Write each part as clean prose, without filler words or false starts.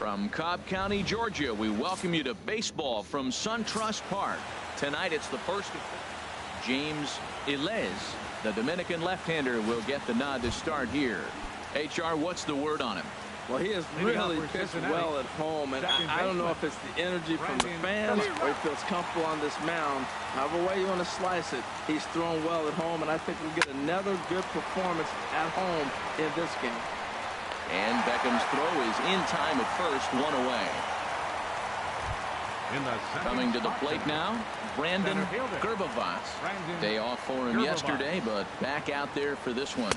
From Cobb County, Georgia, we welcome you to baseball from SunTrust Park. Tonight it's the first. James Ilez, the Dominican left-hander, will get the nod to start here. HR, what's the word on him? Well, he has really pitched well at home, and I don't know if it's the energy from the fans or he feels comfortable on this mound. However way you want to slice it, he's thrown well at home, and I think we'll get another good performance at home in this game. And Beckham's throw is in time at first, one away. Coming to the plate now, Brandon Gerbavas. Day off for him yesterday, but back out there for this one.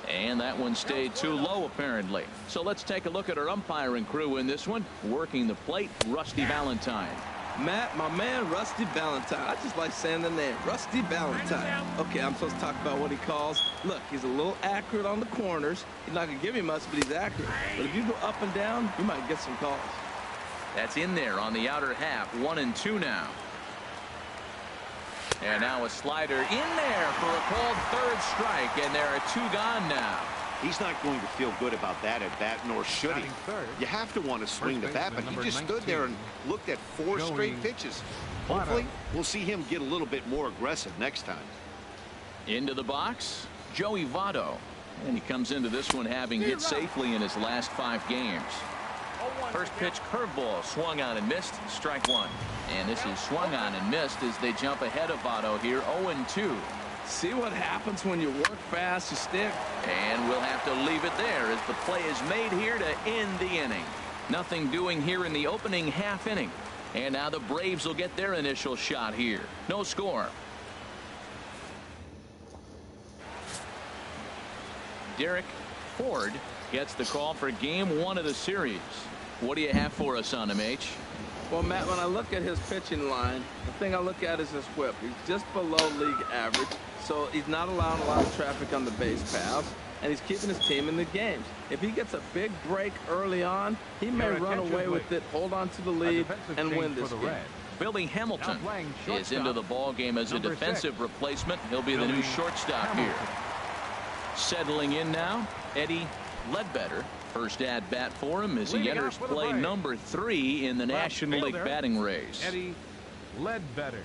And that one stayed too low, apparently. So let's take a look at our umpiring crew in this one. Working the plate, Rusty Valentine. Matt, my man, Rusty Valentine. I just like saying the name, Rusty Valentine. Okay, I'm supposed to talk about what he calls. Look, he's a little accurate on the corners. He's not going to give you much, but he's accurate. But if you go up and down, you might get some calls. That's in there on the outer half. 1-2 now. And now a slider in there for a called third strike, and there are 2 gone now. He's not going to feel good about that at bat, nor should he. You have to want to swing the bat, but he just stood there and looked at 4 straight pitches. Hopefully, we'll see him get a little bit more aggressive next time. Into the box, Joey Votto. And he comes into this one having hit safely in his last 5 games. First pitch curveball swung on and missed, strike 1. And this is swung on and missed as they jump ahead of Votto here, 0-2. See what happens when you work fast, you stick. And we'll have to leave it there as the play is made here to end the inning. Nothing doing here in the opening half inning. And now the Braves will get their initial shot here. No score. Derek Ford gets the call for game 1 of the series. What do you have for us on him, H? Well, Matt, when I look at his pitching line, the thing I look at is his whip. He's just below league average, so he's not allowing a lot of traffic on the base paths, and he's keeping his team in the games. If he gets a big break early on, he may run away with it, hold on to the lead, and win this game. Billy Hamilton is into the ball game as a defensive replacement. He'll be the new shortstop here. Settling in now, Eddie Ledbetter. First at bat for him as he enters play number 3 in the National League batting race. Eddie Ledbetter.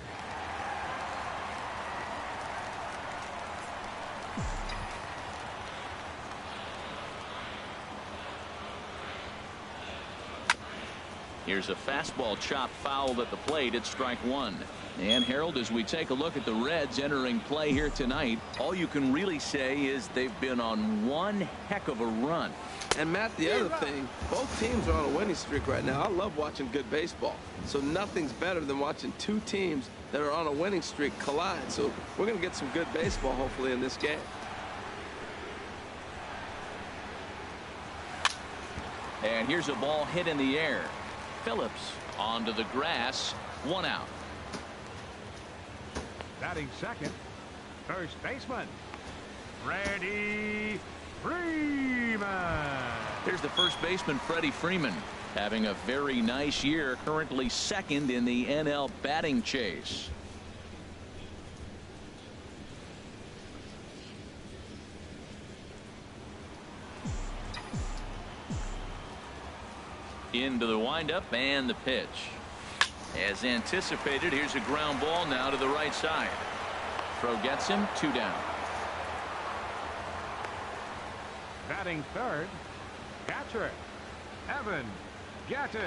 Here's a fastball chopped foul at the plate. It's strike 1. And Harold, as we take a look at the Reds entering play here tonight, all you can really say is they've been on one heck of a run. And Matt, the other thing, both teams are on a winning streak right now. I love watching good baseball. So nothing's better than watching 2 teams that are on a winning streak collide. So we're going to get some good baseball hopefully in this game. And here's a ball hit in the air. Phillips onto the grass. 1 out. Batting second, first baseman, Freddie Freeman. Here's the first baseman, Freddie Freeman, having a very nice year, currently second in the NL batting chase. Into the windup and the pitch. As anticipated, here's a ground ball now to the right side. Throw gets him, 2 down. Batting third, catcher, Evan Gattis.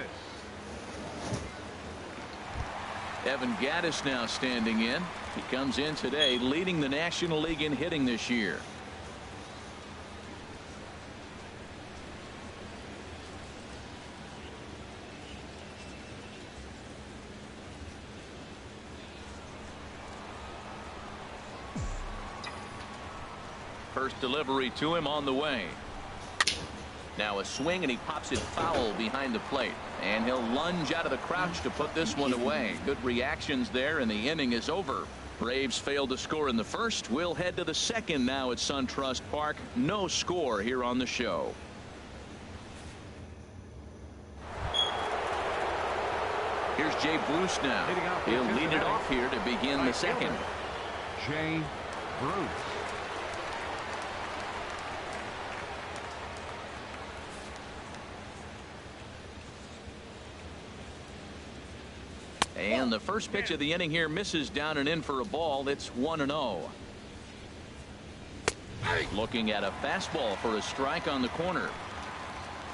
Evan Gattis now standing in. He comes in today leading the National League in hitting this year. First delivery to him on the way. Now a swing and he pops it foul behind the plate. And he'll lunge out of the crouch to put this one away. Good reactions there and the inning is over. Braves failed to score in the first. We'll head to the second now at SunTrust Park. No score here on the show. Here's Jay Bruce now. He'll lead it off here to begin the second. Jay Bruce. And the first pitch of the inning here misses down and in for a ball. It's 1-0. Looking at a fastball for a strike on the corner.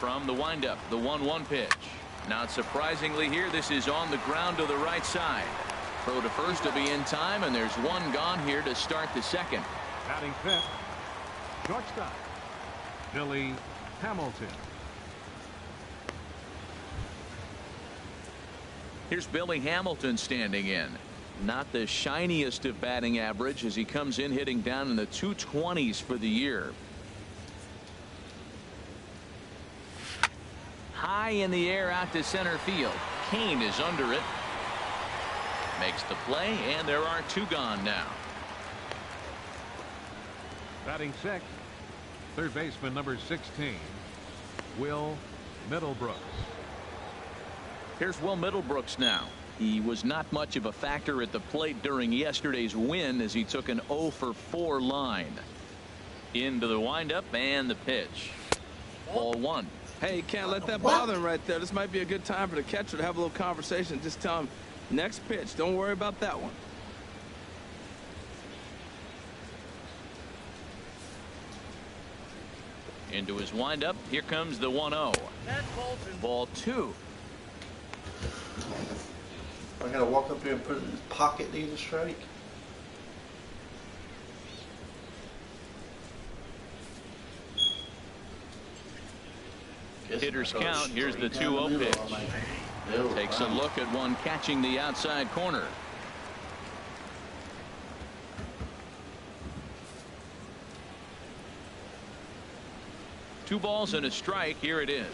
From the windup, the 1-1 pitch. Not surprisingly here, this is on the ground to the right side. Throw to first to be in time, and there's one gone here to start the second. Batting fifth, shortstop, Billy Hamilton. Here's Billy Hamilton standing in. Not the shiniest of batting average as he comes in hitting down in the 220s for the year. High in the air out to center field. Kane is under it. Makes the play, and there are two gone now. Batting sixth, third baseman number 16, Will Middlebrooks. Here's Will Middlebrooks now. He was not much of a factor at the plate during yesterday's win as he took an 0-for-4 line. Into the windup and the pitch. Ball one. Hey, you can't let that bother him right there. This might be a good time for the catcher to have a little conversation. Just tell him, next pitch, don't worry about that one. Into his windup. Here comes the 1-0. Ball two. I gotta walk up here and put it in his pocket, need a strike. Hitter's count. Here's the 2-0 pitch. Takes a look at one catching the outside corner. Two balls and a strike. Here it is.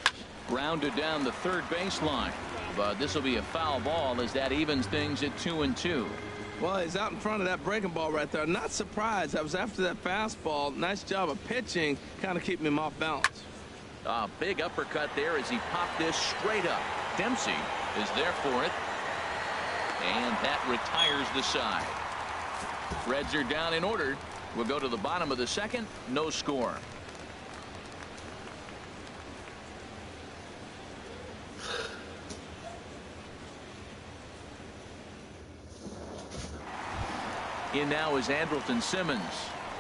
Grounded down the third baseline. But this will be a foul ball as that evens things at 2-2. Well, he's out in front of that breaking ball right there. Not surprised. I was after that fastball. Nice job of pitching, kind of keeping him off balance. A big uppercut there as he popped this straight up. Dempsey is there for it. And that retires the side. Reds are down in order. We'll go to the bottom of the second. No score. In now is Andrelton Simmons,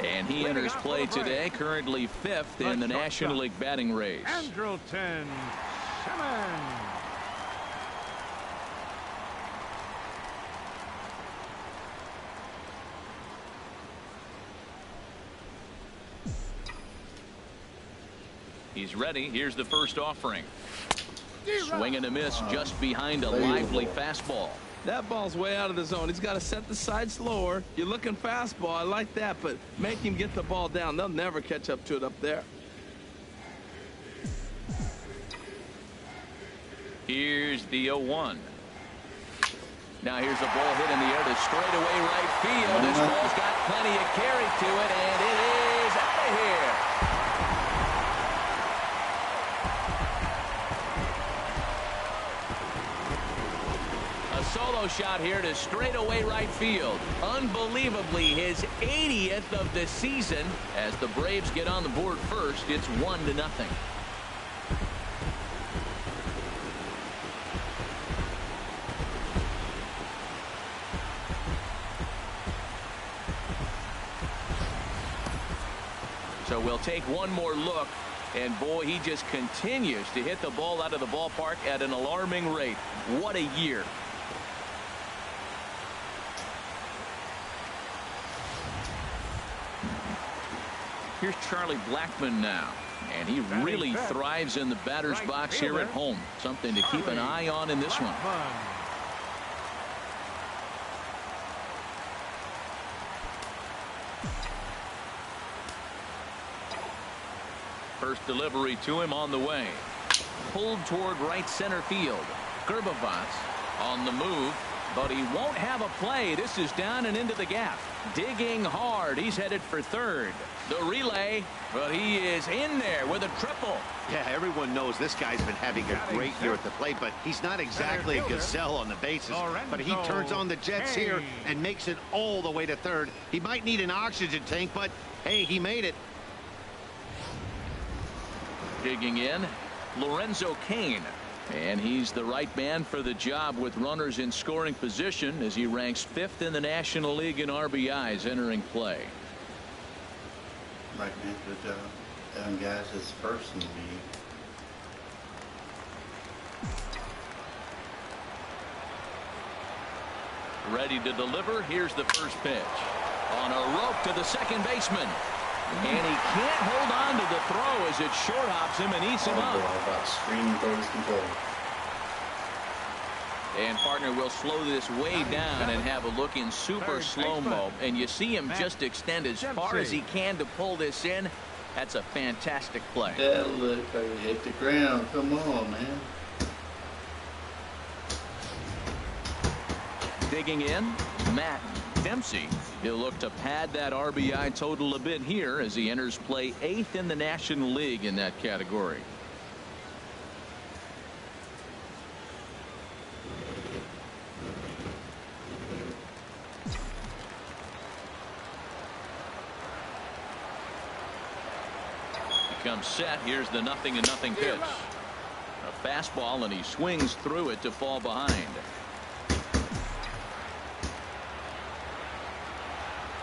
and he enters play today, currently fifth in the National League batting race. Andrelton Simmons. He's ready. Here's the first offering. Swing and a miss just behind a lively fastball. That ball's way out of the zone. He's got to set the side slower. You're looking fastball. I like that, but make him get the ball down. They'll never catch up to it up there. Here's the 0-1. Now here's a ball hit in the air to straightaway right field. This ball's got plenty of carry to it, and it is out of here. Solo shot here to straightaway right field. Unbelievably, his 80th of the season. As the Braves get on the board first, it's 1-0. So we'll take one more look. And boy, he just continues to hit the ball out of the ballpark at an alarming rate. What a year. Here's Charlie Blackmon now, and he really thrives in the batter's box here at home. Something to keep an eye on in this one. First delivery to him on the way. Pulled toward right center field. Gerbavats on the move, but he won't have a play. This is down and into the gap. Digging hard. He's headed for third. The relay, but he is in there with a triple. Yeah, everyone knows this guy's been having a great year at the plate, but he's not exactly a gazelle on the bases. But he turns on the jets here and makes it all the way to third. He might need an oxygen tank, but hey, he made it. Digging in, Lorenzo Cain. And he's the right man for the job with runners in scoring position as he ranks 5th in the National League in RBIs entering play. Right man for the job. Evan Guys is first in the league. Ready to deliver. Here's the first pitch. On a rope to the second baseman. And he can't hold on to the throw as it short hops him and eats him up. About screen throws control. And partner will slow this way down and have a look in super slow-mo. And you see him just extend as far as he can to pull this in. That's a fantastic play. That looked like it hit the ground. Come on, man. Digging in, Matt Dempsey. He'll look to pad that RBI total a bit here as he enters play 8th in the National League in that category. He comes set. Here's the 0-0 pitch. A fastball, and he swings through it to fall behind.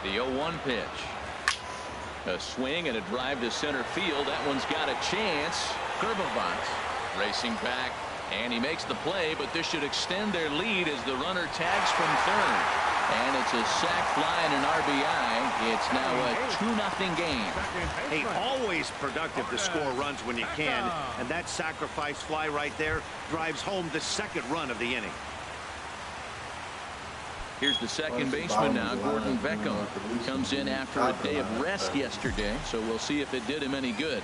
The 0-1 pitch. A swing and a drive to center field. That one's got a chance. Curveball racing back, and he makes the play, but this should extend their lead as the runner tags from third. And it's a sac fly and an RBI. It's now a 2-0 game. Hey, always productive to score runs when you can, and that sacrifice fly right there drives home the second run of the inning. Here's the second baseman now, Gordon Beckham. Comes in after a day of rest yesterday, so we'll see if it did him any good.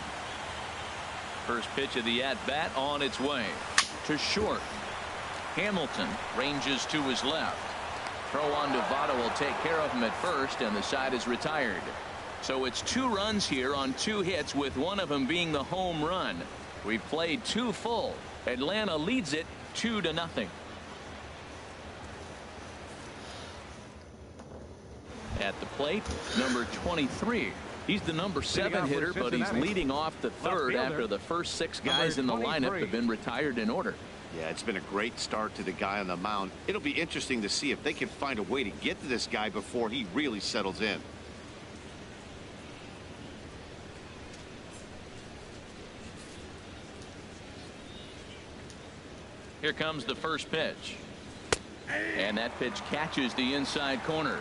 First pitch of the at-bat on its way. To short. Hamilton ranges to his left. Throw on to Votto will take care of him at first, and the side is retired. So it's 2 runs here on 2 hits, with one of them being the home run. We've played 2 full. Atlanta leads it 2-0. At the plate, number 23. He's the number 7 hitter, but he's leading off the third after the first 6 guys in the lineup have been retired in order. Yeah, it's been a great start to the guy on the mound. It'll be interesting to see if they can find a way to get to this guy before he really settles in. Here comes the first pitch. And that pitch catches the inside corner.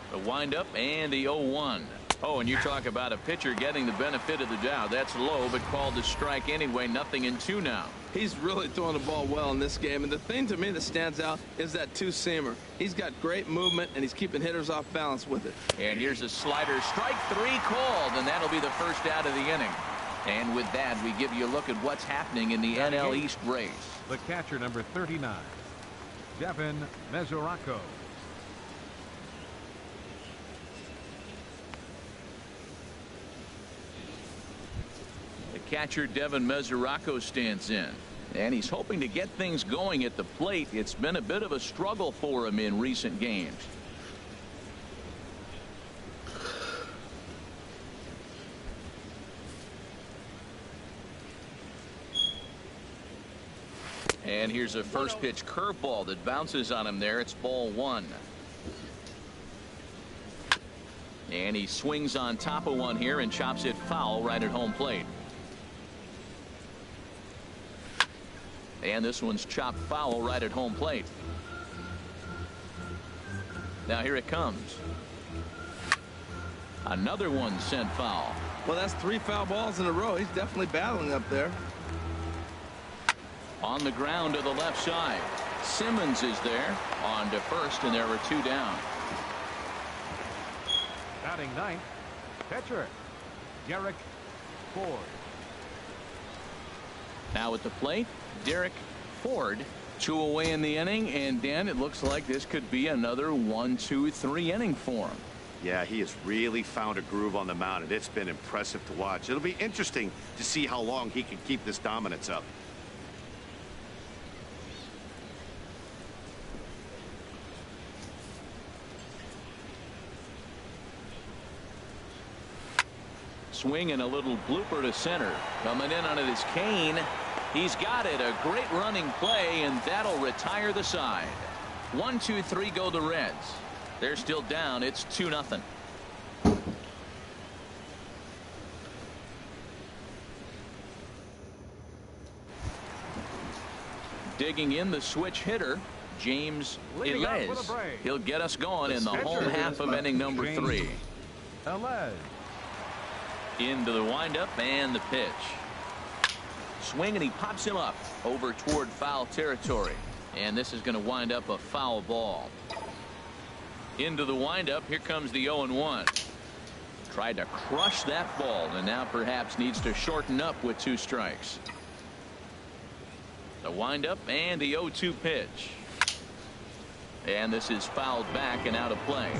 The windup and the 0-1. Oh, and you talk about a pitcher getting the benefit of the doubt. That's low, but called to strike anyway. 0-2 now. He's really throwing the ball well in this game, and the thing to me that stands out is that 2-seamer. He's got great movement, and he's keeping hitters off balance with it. And here's a slider. Strike 3 called, and that'll be the first out of the inning. And with that, we give you a look at what's happening in the NL East race. The catcher, number 39, Devin Mesoraco. Catcher Devin Mesoraco stands in, and he's hoping to get things going at the plate. It's been a bit of a struggle for him in recent games. And here's a first pitch curveball that bounces on him there. It's ball 1. And he swings on top of one here and chops it foul right at home plate. And this one's chopped foul right at home plate. Now here it comes. Another one sent foul. Well, that's 3 foul balls in a row. He's definitely battling up there. On the ground to the left side. Simmons is there on to first, and there are 2 down. Batting 9th, pitcher Derek Ford. Now at the plate, Derek Ford. 2 away in the inning, and Dan, it looks like this could be another 1-2-3 inning for him. Yeah, he has really found a groove on the mound, and it's been impressive to watch. It'll be interesting to see how long he can keep this dominance up. Swing and a little blooper to center. Coming in on it is Kane. He's got it. A great running play, and that'll retire the side. 1, 2, 3 go the Reds. They're still down. It's 2-0. Digging in the switch hitter, James Elez. He'll get us going in the home half of inning number 3. Into the windup and the pitch. Swing, and he pops him up over toward foul territory. And this is going to wind up a foul ball. Into the windup. Here comes the 0-1. Tried to crush that ball, and now perhaps needs to shorten up with 2 strikes. The windup and the 0-2 pitch. And this is fouled back and out of play.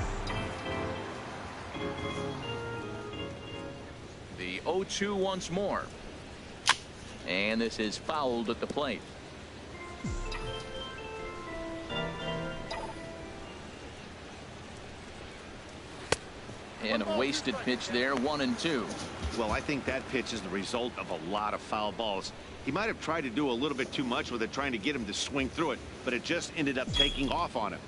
The 0-2 once more. And this is fouled at the plate. And a wasted pitch there, 1-2. Well, I think that pitch is the result of a lot of foul balls. He might have tried to do a little bit too much with it, trying to get him to swing through it, but it just ended up taking off on him.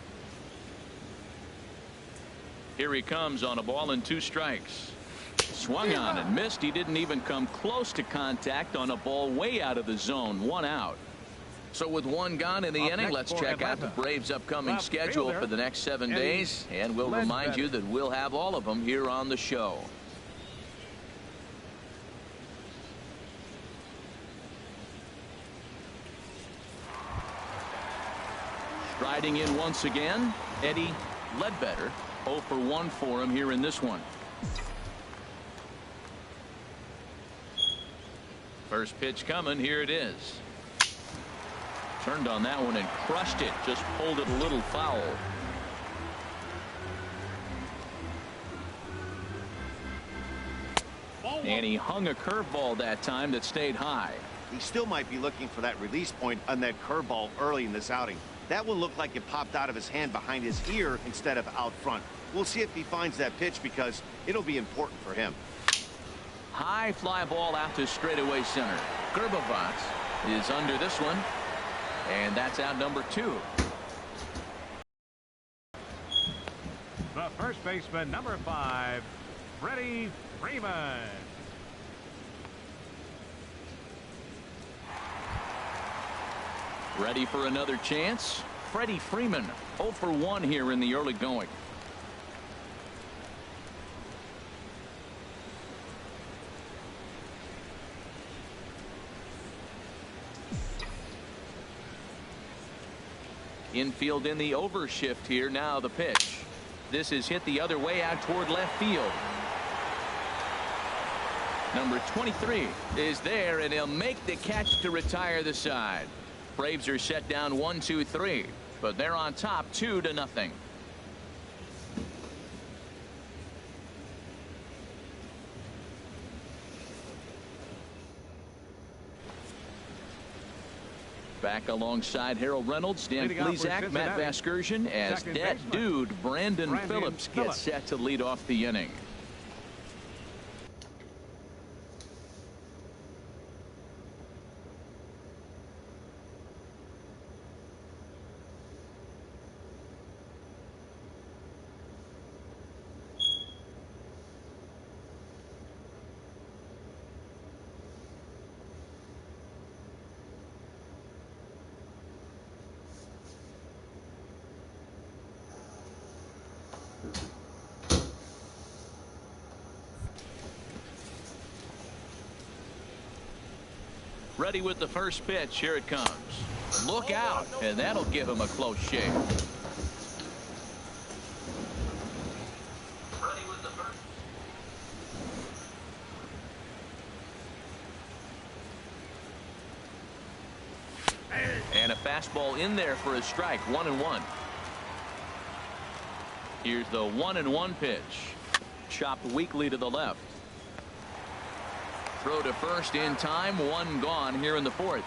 Here he comes on a ball and 2 strikes. Swung on and missed. He didn't even come close to contact on a ball way out of the zone. 1 out. So with 1 gone in the inning, let's check out the Braves' upcoming schedule for the next 7 days, and we'll remind you that we'll have all of them here on the show. Striding in once again, Eddie Ledbetter. 0 for 1 for him here in this one. First pitch coming. Here it is. Turned on that one and crushed it. Just pulled it a little foul. And he hung a curveball that time that stayed high. He still might be looking for that release point on that curveball early in this outing. That one looked like it popped out of his hand behind his ear instead of out front. We'll see if he finds that pitch, because it'll be important for him. High fly ball out to straightaway center. Gerbavats is under this one, and that's out number 2. The first baseman, number 5, Freddie Freeman. Ready for another chance? Freddie Freeman, 0 for 1 here in the early going. Infield in the overshift here. Now the pitch. This is hit the other way out toward left field. Number 23 is there, and he'll make the catch to retire the side. Braves are set down 1, 2, 3, but they're on top 2-0. Back alongside Harold Reynolds, Dan Plesac, Matt Vasgersian, as that dude, Brandon Phillips, gets set to lead off the inning. Ready with the first pitch. Here it comes. Look out, and that'll give him a close shave. Ready with the first. And a fastball in there for a strike. 1-1. Here's the 1-1 pitch. Chopped weakly to the left. Throw to first in time. 1 gone here in the 4th.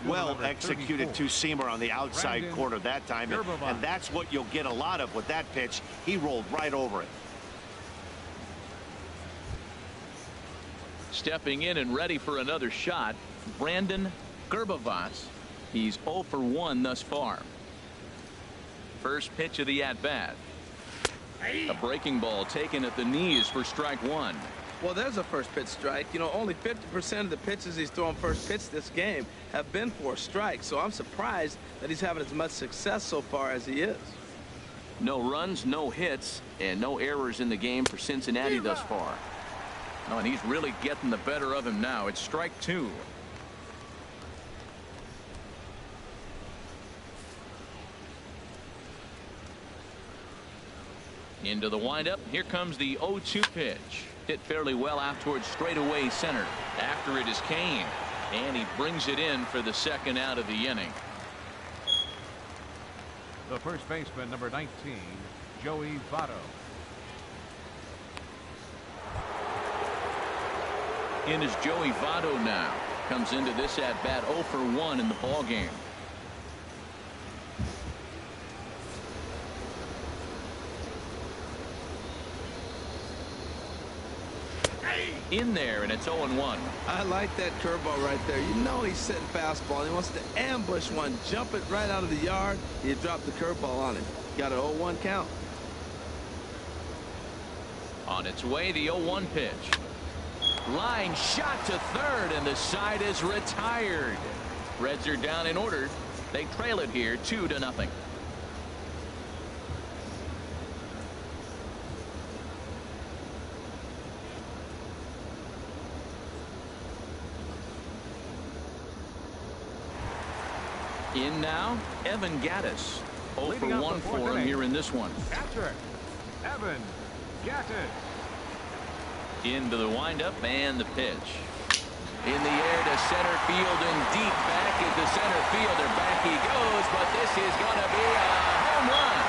Well executed two-seamer on the outside corner that time, and that's what you'll get a lot of with that pitch. He rolled right over it. Stepping in and ready for another shot, Brandon Gerbavas. He's 0 for 1 thus far. First pitch of the at-bat. A breaking ball taken at the knees for strike one. Well, there's a first pitch strike. You know, only 50% of the pitches he's thrown first pitch this game have been for a strike. So I'm surprised that he's having as much success so far as he is. No runs, no hits, and no errors in the game for Cincinnati thus far. Oh, and he's really getting the better of him now. It's strike two. Into the windup. Here comes the 0-2 pitch. Hit fairly well out towards straightaway center. After it is Kane. And he brings it in for the second out of the inning. The first baseman, number 19, Joey Votto. In is Joey Votto now. Comes into this at bat 0 for 1 in the ball game. In there, and it's 0-1. I like that curveball right there. You know he's sitting fastball. He wants to ambush one, jump it right out of the yard. He dropped the curveball on him. Got an 0-1 count. On its way, the 0-1 pitch. Line shot to third, and the side is retired. Reds are down in order. They trail it here 2-0. In now, Evan Gattis. 0 for 1 for him here in this one. Catcher, Evan Gattis. Into the windup and the pitch. In the air to center field and deep back at the center fielder. Back he goes, but this is going to be a home run.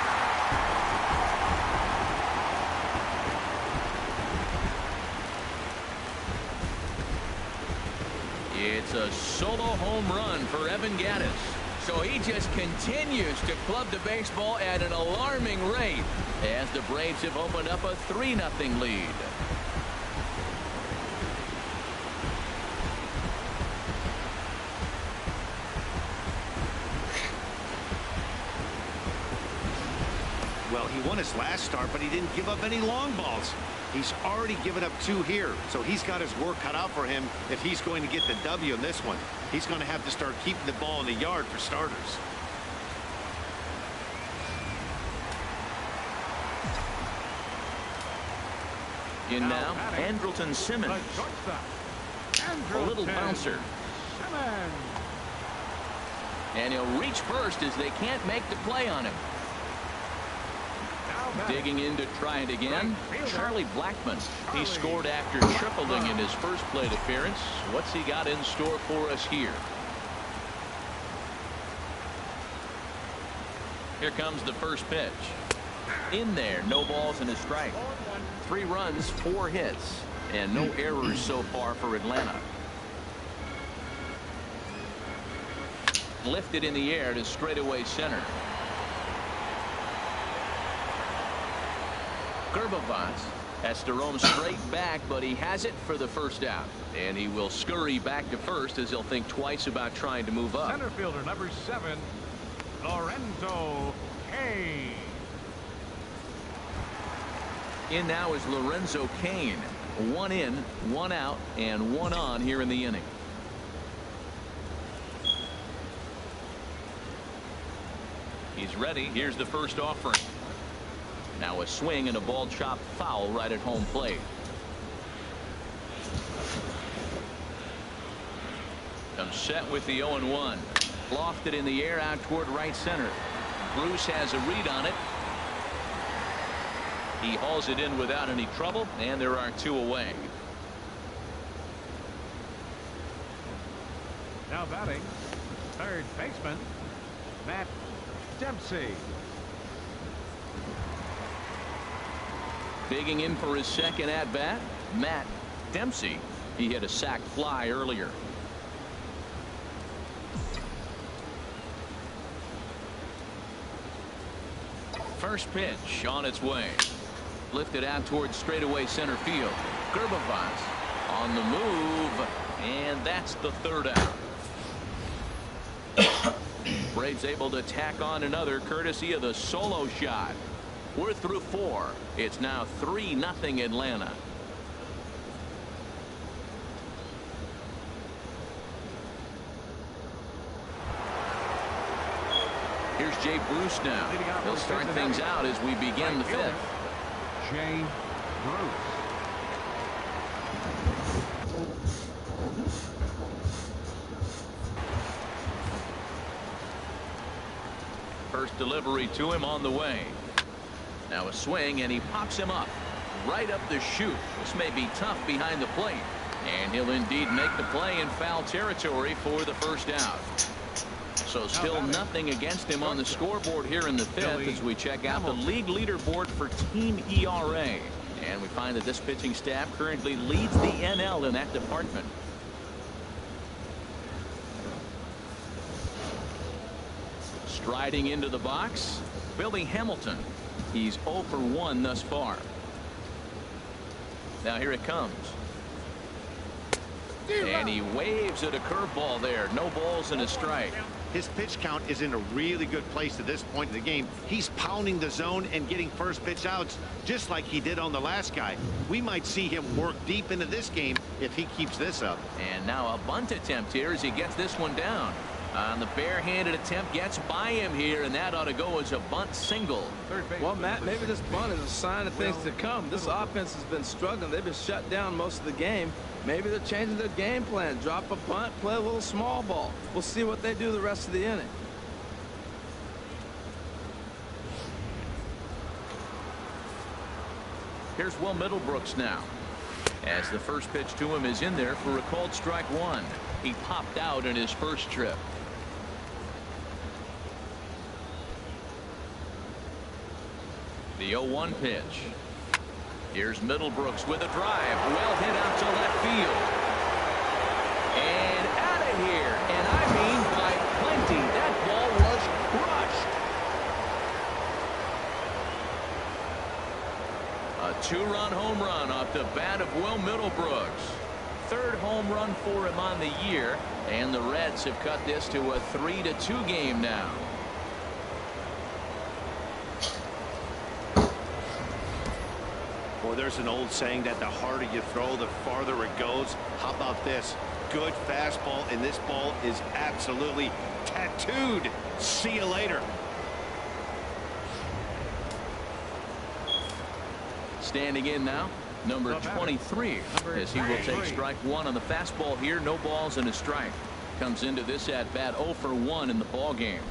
It's a solo home run for Evan Gattis. So he just continues to club the baseball at an alarming rate as the Braves have opened up a 3-0 lead. Well, he won his last start, but he didn't give up any long balls. He's already given up 2 here, so he's got his work cut out for him if he's going to get the W in this one. He's going to have to start keeping the ball in the yard for starters. In now, Andrelton Simmons. A little bouncer. And he'll reach first as they can't make the play on him. Digging in to try it again, Charlie Blackmon. He scored after tripling in his first plate appearance. What's he got in store for us here? Here comes the first pitch. In there, no balls and a strike. 3 runs, 4 hits, and no errors so far for Atlanta. Lifted in the air to straightaway center. Gerbavas has to roam straight back, but he has it for the first out. And he will scurry back to first as he'll think twice about trying to move up. Center fielder number 7, Lorenzo Kane. In now is Lorenzo Kane. 1 in, 1 out, and 1 on here in the inning. He's ready. Here's the first offering. Now a swing and a ball chopped foul right at home plate. Comes set with the 0-1. Lofted in the air out toward right center. Bruce has a read on it. He hauls it in without any trouble, and there are 2 away. Now batting, third baseman, Matt Dempsey. Digging in for his second at-bat, Matt Dempsey. He hit a sac fly earlier. First pitch on its way. Lifted out towards straightaway center field. Gerbavas On the move, and that's the third out. Braves able to tack on another courtesy of the solo shot. We're through 4. It's now 3-0 Atlanta. Here's Jay Bruce now. He'll start things out as we begin the 5th. Jay Bruce. First delivery to him on the way. Now a swing, and he pops him up right up the chute. This may be tough behind the plate, and he'll indeed make the play in foul territory for the first out. So still nothing against him on the scoreboard here in the 5th as we check out the league leaderboard for team ERA. And we find that this pitching staff currently leads the NL in that department. Striding into the box, Billy Hamilton. He's 0 for 1 thus far. Now here it comes. And he waves at a curveball there. No balls and a strike. His pitch count is in a really good place at this point in the game. He's pounding the zone and getting first pitch outs just like he did on the last guy. We might see him work deep into this game if he keeps this up. And now a bunt attempt here as he gets this one down. On the barehanded attempt, gets by him here, and that ought to go as a bunt single. Well, Matt, maybe this bunt is a sign of things to come. This offense has been struggling. They've been shut down most of the game. Maybe they're changing their game plan. Drop a bunt, play a little small ball. We'll see what they do the rest of the inning. Here's Will Middlebrooks now, as the first pitch to him is in there for a called strike 1. He popped out in his first trip. The 0-1 pitch. Here's Middlebrooks with a drive. Well hit out to left field. And out of here. And I mean by plenty. That ball was crushed. A 2-run home run off the bat of Will Middlebrooks. 3rd home run for him on the year. And the Reds have cut this to a 3-2 game now. Well, there's an old saying that the harder you throw, the farther it goes. How about this? Good fastball, and this ball is absolutely tattooed. See you later. Standing in now, number 23, as he will take strike 1 on the fastball here. No balls and a strike. Comes into this at bat 0 for 1 in the ball game.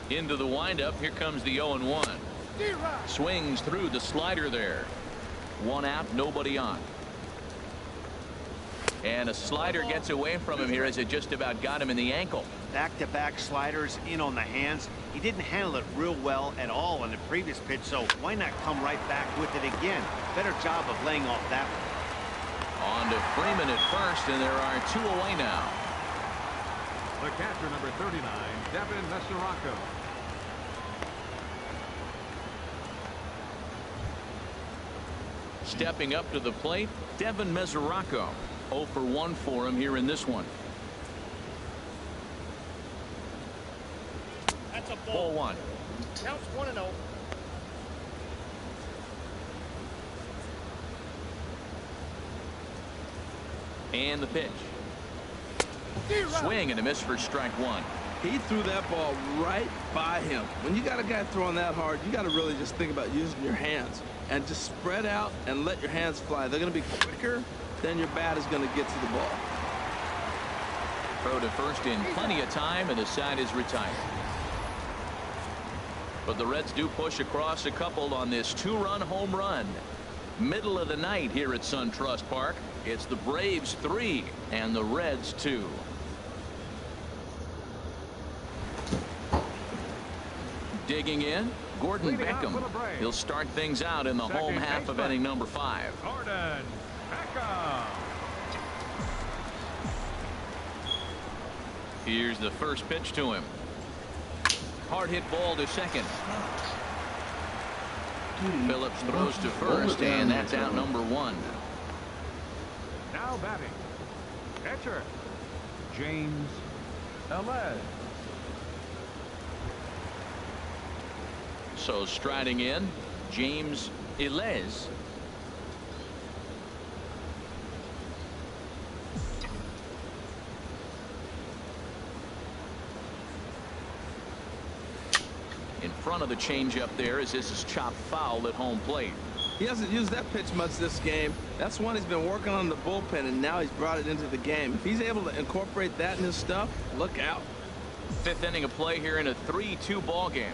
Into the windup. Here comes the 0-1. Swings through the slider there. 1 out, nobody on. And a slider gets away from him here as it just about got him in the ankle. Back-to-back sliders in on the hands. He didn't handle it real well at all on the previous pitch, so why not come right back with it again? Better job of laying off that one. On to Freeman at first, and there are 2 away now. The catcher, number 39, Devin Mesoraco. Stepping up to the plate, Devin Mesoraco. 0 for 1 for him here in this one. That's a Ball ball. 1. Counts 1-0. And the pitch. Swing and a miss for strike 1. He threw that ball right by him. When you got a guy throwing that hard, you got to really just think about using your hands and just spread out and let your hands fly. They're going to be quicker than your bat is going to get to the ball. Throw to first in plenty of time, and the side is retired. But the Reds do push across a couple on this 2-run home run. Middle of the night here at SunTrust Park. It's the Braves 3 and the Reds 2. Digging in, Gordon Beckham. He'll start things out in the home half of inning number 5. Gordon Beckham. Here's the first pitch to him. Hard hit ball to second. Phillips throws to first, and that's out number 1. Now batting, catcher, James Elez. So striding in, James Elez. In front of the changeup there as this is chopped foul at home plate. He hasn't used that pitch much this game. That's one he's been working on the bullpen, and now he's brought it into the game. If he's able to incorporate that in his stuff, look out. 5th inning of play here in a 3-2 ball game.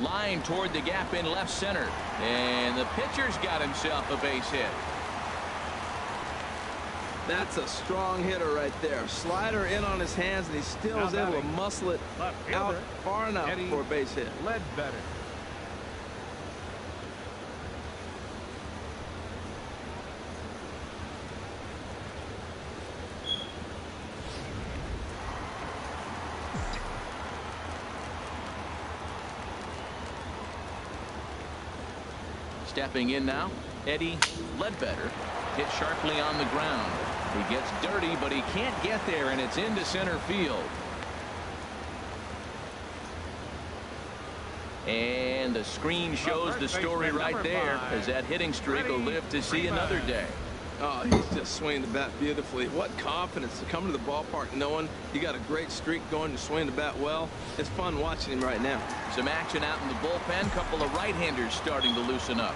Line toward the gap in left center, and the pitcher's got himself a base hit. That's a strong hitter right there. Slider in on his hands, and he still is able to muscle it out far enough for a base hit. Ledbetter. Stepping in now, Eddie Ledbetter. Hit sharply on the ground. He gets dirty, but he can't get there, and it's into center field. And the screen shows the story right there, as that hitting streak will live to see another day. Oh, he's just swinging the bat beautifully. What confidence to come to the ballpark knowing you got a great streak going to swing the bat well. It's fun watching him right now. Some action out in the bullpen. Couple of right-handers starting to loosen up.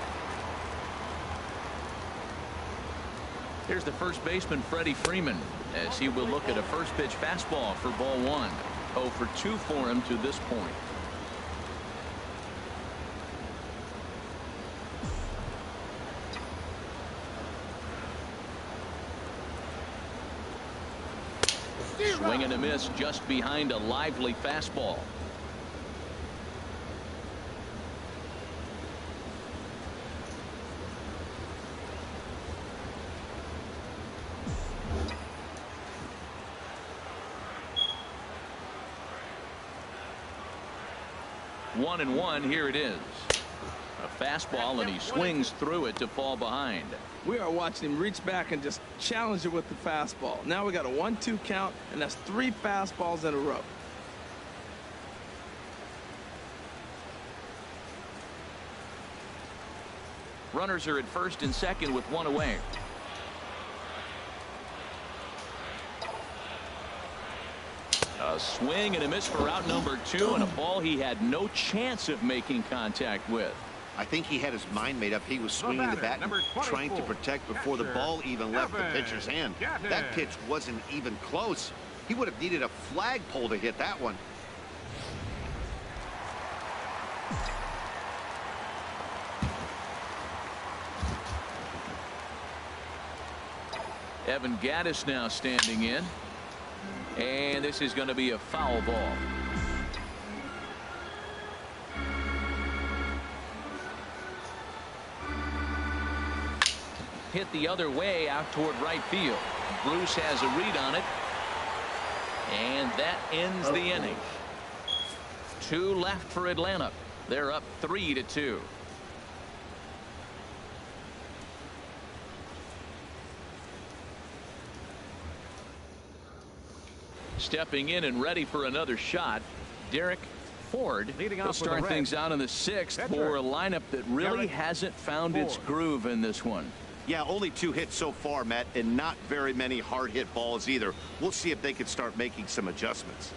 Here's the first baseman, Freddie Freeman, as he will look at a first pitch fastball for ball 1. 0 for 2 for him to this point. Swing and a miss just behind a lively fastball. One and one. Here it is. A fastball, and he swings through it to fall behind. We are watching him reach back and just challenge it with the fastball. Now we got a 1-2 count, and that's 3 fastballs in a row. Runners are at first and second with 1 away. A swing and a miss for out number 2, and a ball he had no chance of making contact with. I think he had his mind made up. He was swinging the bat, trying to protect before the ball even left the pitcher's hand. That pitch wasn't even close. He would have needed a flagpole to hit that one. Evan Gattis now standing in. And this is going to be a foul ball. Hit the other way out toward right field. Bruce has a read on it. And that ends the inning. 2 left for Atlanta. They're up 3-2. Stepping in and ready for another shot, Derek Ford. He'll start things out in the 6th for a lineup that really hasn't found its groove in this one. Yeah, only 2 hits so far, Matt, and not very many hard hit balls either. We'll see if they can start making some adjustments.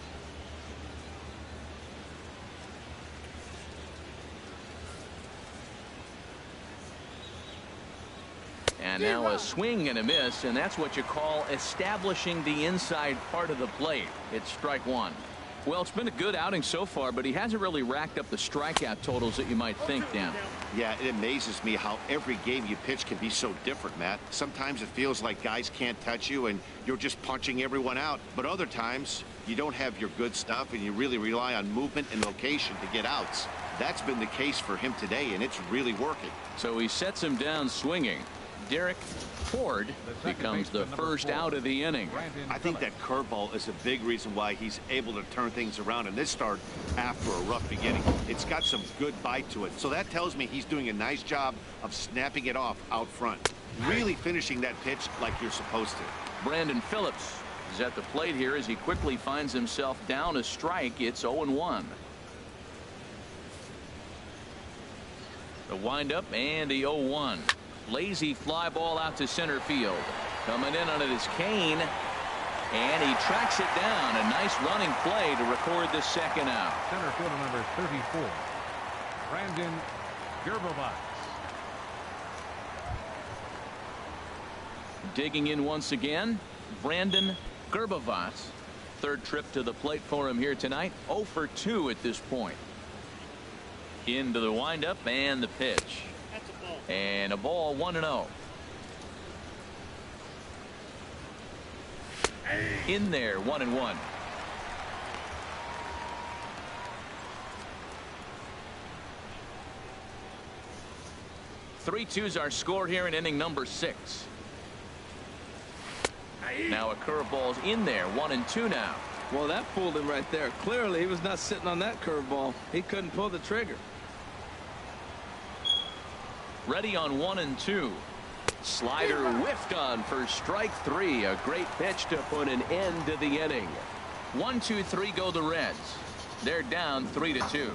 And now a swing and a miss, and that's what you call establishing the inside part of the plate. It's strike 1. Well, it's been a good outing so far, but he hasn't really racked up the strikeout totals that you might think, Dan. Yeah, it amazes me how every game you pitch can be so different, Matt. Sometimes it feels like guys can't touch you and you're just punching everyone out. But other times you don't have your good stuff and you really rely on movement and location to get outs. That's been the case for him today, and it's really working. So he sets him down swinging. Derek Ford becomes the first out of the inning. I think that curveball is a big reason why he's able to turn things around in this start after a rough beginning. It's got some good bite to it. So that tells me he's doing a nice job of snapping it off out front. Really finishing that pitch like you're supposed to. Brandon Phillips is at the plate here as he quickly finds himself down a strike. It's 0-1. The windup and the 0-1. Lazy fly ball out to center field. Coming in on it is Kane. And he tracks it down. A nice running play to record the second out. Center fielder number 34, Brandon Gerbovich. Digging in once again, Brandon Gerbovich. Third trip to the plate for him here tonight. 0 for 2 at this point. Into the windup and the pitch. And a ball, 1-0. In there, 1-1. 3-2's our score here in inning number 6. Now a curveball's in there, 1-2 now. Well, that fooled him right there. Clearly, he was not sitting on that curveball. He couldn't pull the trigger. Ready on 1-2. Slider whiffed on for strike 3. A great pitch to put an end to the inning. 1-2-3 go the Reds. They're down 3-2.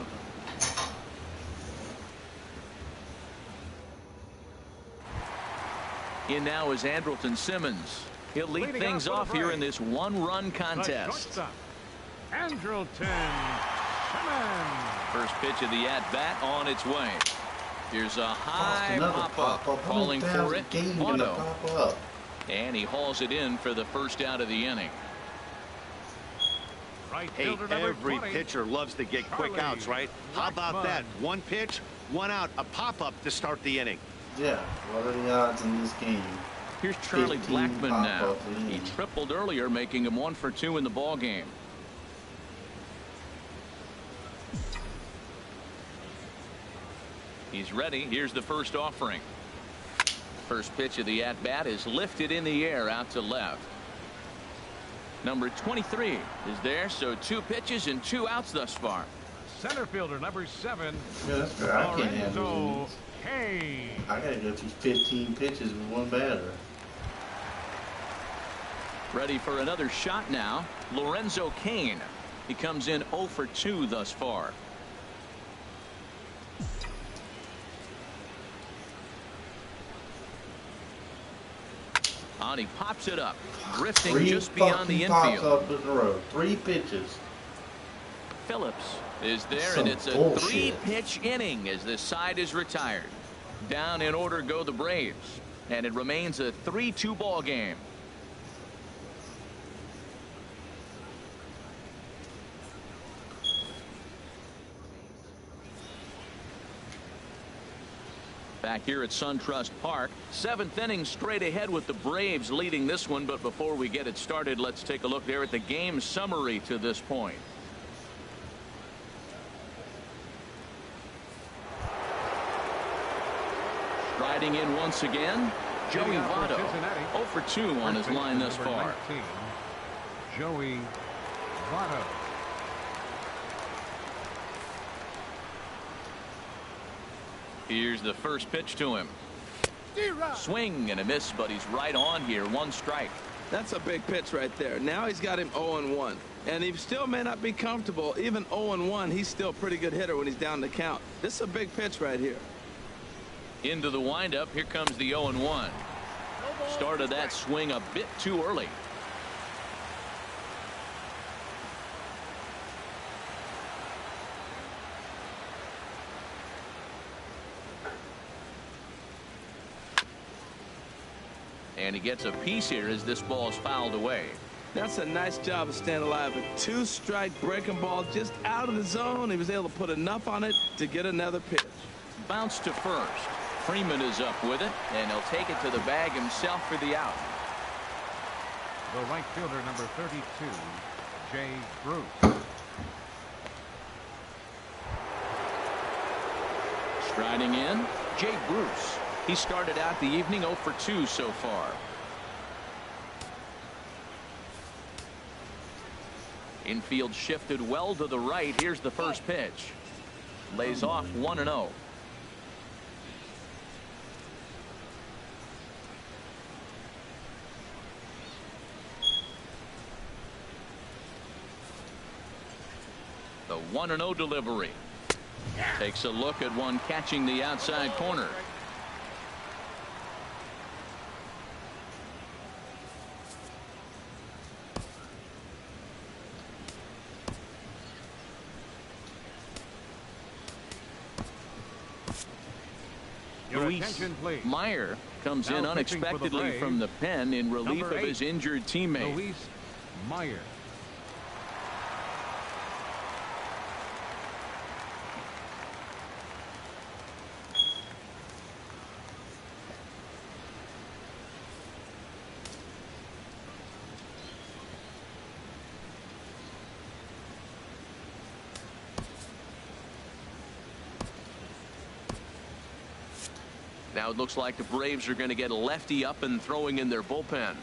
In now is Andrelton Simmons. He'll lead things off here in this one-run contest. Andrelton Simmons. First pitch of the at-bat on its way. Here's a high pop-up, calling for it. Auto. And he hauls it in for the first out of the inning. Hey, every pitcher loves to get quick outs, right? How about that? One pitch, one out, a pop-up to start the inning. Yeah, what are the odds in this game? Here's Charlie Blackmon now. He tripled earlier, making him 1 for 2 in the ball game. He's ready. Here's the first offering. First pitch of the at-bat is lifted in the air out to left. Number 23 is there, so 2 pitches and 2 outs thus far. Center fielder number 7. Yeah, that's fair. I can't handle these. Kane. I gotta go through 15 pitches with one batter. Ready for another shot now. Lorenzo Kane. He comes in 0 for 2 thus far. On he pops it up, drifting just beyond the infield. Up in the road. 3 pitches. Phillips is there, and it's a 3-pitch inning as this side is retired. Down in order go the Braves, and it remains a 3-2 ball game. Back here at SunTrust Park, 7th inning straight ahead with the Braves leading this one. But before we get it started, let's take a look there at the game summary to this point. Striding in once again, Joey Votto. 0 for 2 on his line thus far. 19, Joey Votto. Here's the first pitch to him. Swing and a miss, but he's right on here. 1 strike. That's a big pitch right there. Now he's got him 0-1. And he still may not be comfortable. Even 0-1, he's still a pretty good hitter when he's down the count. This is a big pitch right here. Into the windup. Here comes the 0-1. Started that swing a bit too early. And he gets a piece here as this ball is fouled away. That's a nice job of staying alive. A 2-strike breaking ball just out of the zone. He was able to put enough on it to get another pitch. Bounce to first. Freeman is up with it, and he'll take it to the bag himself for the out. The right fielder number 32, Jay Bruce. Striding in, Jay Bruce. He started out the evening 0 for 2 so far. Infield shifted well to the right. Here's the first pitch. Lays off 1-0. The 1-0 delivery. Takes a look at one catching the outside corner. Meyer comes in unexpectedly from the pen in relief of his injured teammate. Luis Meyer. Now it looks like the Braves are going to get a lefty up and throwing in their bullpen.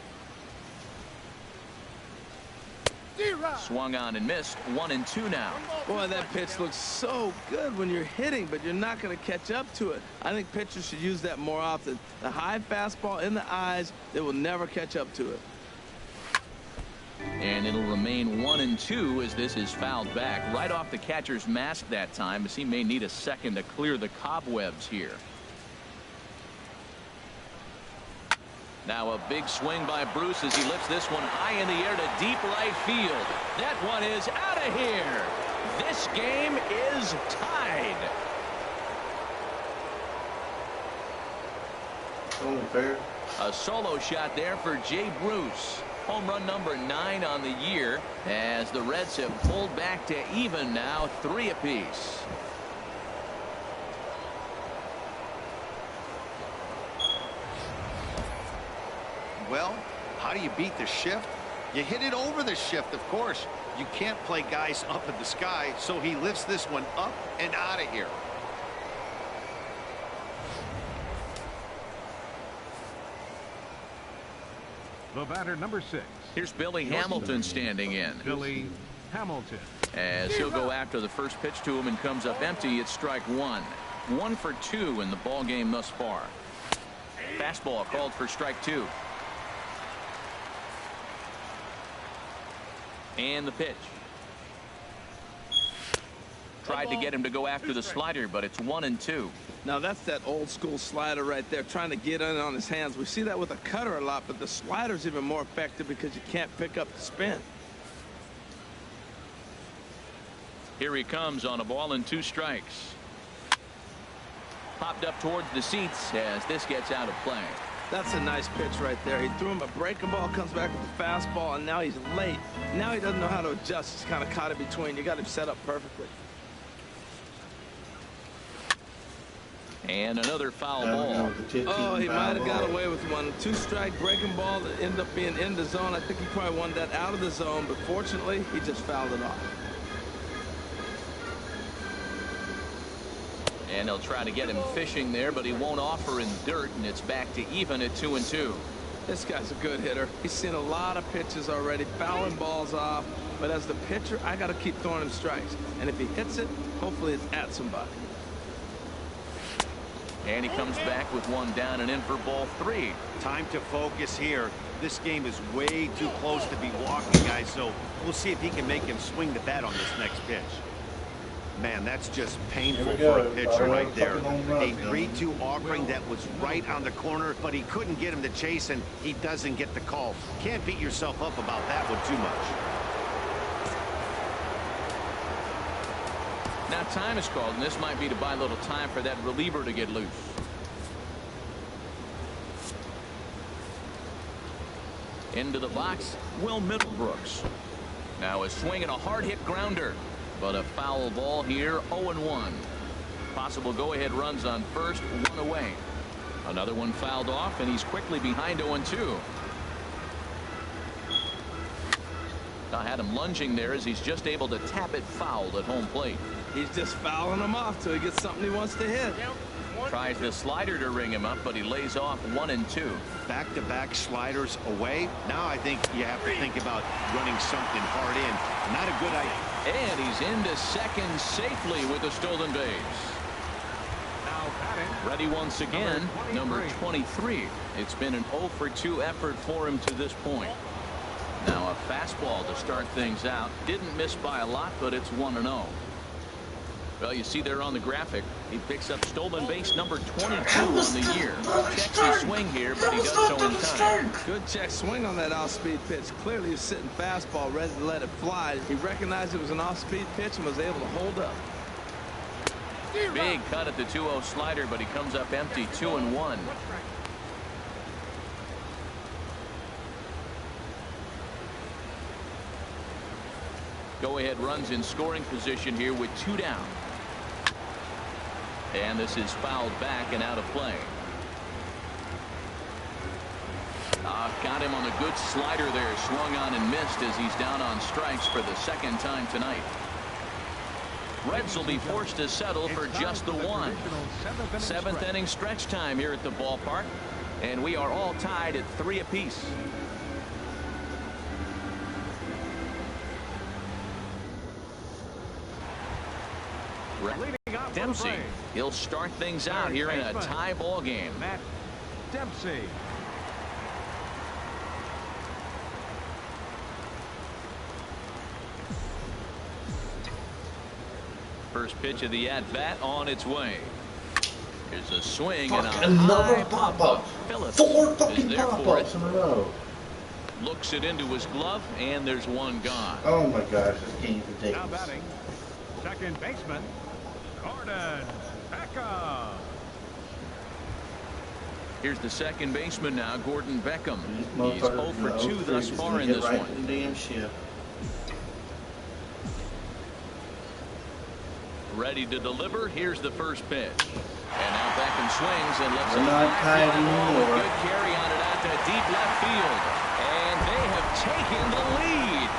Swung on and missed. 1-2 now. Boy, that pitch looks so good when you're hitting, but you're not going to catch up to it. I think pitchers should use that more often. The high fastball in the eyes, they will never catch up to it. And it'll remain 1-2 as this is fouled back right off the catcher's mask that time, as he may need a second to clear the cobwebs here. Now a big swing by Bruce as he lifts this one high in the air to deep right field. That one is out of here. This game is tied. Unfair. A solo shot there for Jay Bruce. Home run number 9 on the year as the Reds have pulled back to even now, 3 apiece. Well, how do you beat the shift? You hit it over the shift, of course. You can't play guys up in the sky, so he lifts this one up and out of here. The batter, number 6. Here's Billy Hamilton standing in. Billy Hamilton. As he'll go after the first pitch to him and comes up empty. It's strike 1. 1 for 2 in the ball game thus far. Fastball called for strike 2. And the pitch. Tried to get him to go after the slider, but it's 1-2. Now that's that old school slider right there, trying to get in on his hands. We see that with a cutter a lot, but the slider's even more effective because you can't pick up the spin. Here he comes on a ball and 2 strikes. Popped up towards the seats as this gets out of play. That's a nice pitch right there. He threw him a breaking ball, comes back with the fastball, and now he's late. Now he doesn't know how to adjust. He's kind of caught in between. You got him set up perfectly. And another foul ball. Oh, he might have got away with one. 2-strike breaking ball that ended up being in the zone. I think he probably wanted that out of the zone, but fortunately, he just fouled it off. And they'll try to get him fishing there, but he won't offer in dirt, and it's back to even at 2-2. This guy's a good hitter. He's seen a lot of pitches already, fouling balls off. But as the pitcher, I got to keep throwing him strikes. And if he hits it, hopefully it's at somebody. And he comes back with one down and in for ball 3. Time to focus here. This game is way too close to be walking, guys, so we'll see if he can make him swing the bat on this next pitch. Man, that's just painful for a pitcher right there. A 3-2 offering that was right on the corner, but he couldn't get him to chase, and he doesn't get the call. Can't beat yourself up about that one too much. Now time is called, and this might be to buy a little time for that reliever to get loose. Into the box, Will Middlebrooks. Now a swing and a hard-hit grounder. But a foul ball here, 0-1. Possible go-ahead runs on first, 1 away. Another one fouled off, and he's quickly behind 0-2. Now had him lunging there as he's just able to tap it foul at home plate. He's just fouling him off till he gets something he wants to hit. Tries the slider to ring him up, but he lays off 1 and 2. Back-to-back sliders away. Now I think you have to think about running something hard in. Not a good idea. And he's into second safely with a stolen base. Now batting. Ready once again, number 23. It's been an 0 for 2 effort for him to this point. Now a fastball to start things out. Didn't miss by a lot, but it's 1-0. Well, you see there on the graphic, he picks up stolen base number 22 on the year. Checks his swing here, but he does so in time. Good check swing on that off-speed pitch. Clearly he's sitting fastball, ready to let it fly. He recognized it was an off-speed pitch and was able to hold up. Big cut at the 2-0 slider, but he comes up empty, 2-1. Go-ahead runs in scoring position here with 2 down. And this is fouled back and out of play. Got him on a good slider there. Swung on and missed as he's down on strikes for the second time tonight. Reds will be forced to settle for just the 1. 7th inning stretch time here at the ballpark. And we are all tied at 3 apiece. Dempsey, he'll start things out here in a tie ball game. Matt Dempsey. First pitch of the at-bat on its way. Here's a swing and Another high pop-up. Phillips 4 is fucking there for pop-ups it. in a row. Looks it into his glove, and there's 1 gone. Oh my gosh, this game's Now ridiculous. batting. Second baseman, Gordon Beckham. Here's the second baseman now, Gordon Beckham. These He's 0 motherfuckers, for 2 thus he's far gonna in get this right one. in the damn ship. Ready to deliver. Here's the first pitch. And now Beckham swings and lets We're it not tied fly ball with anymore. good carry on it out to deep left field. And they have taken the lead.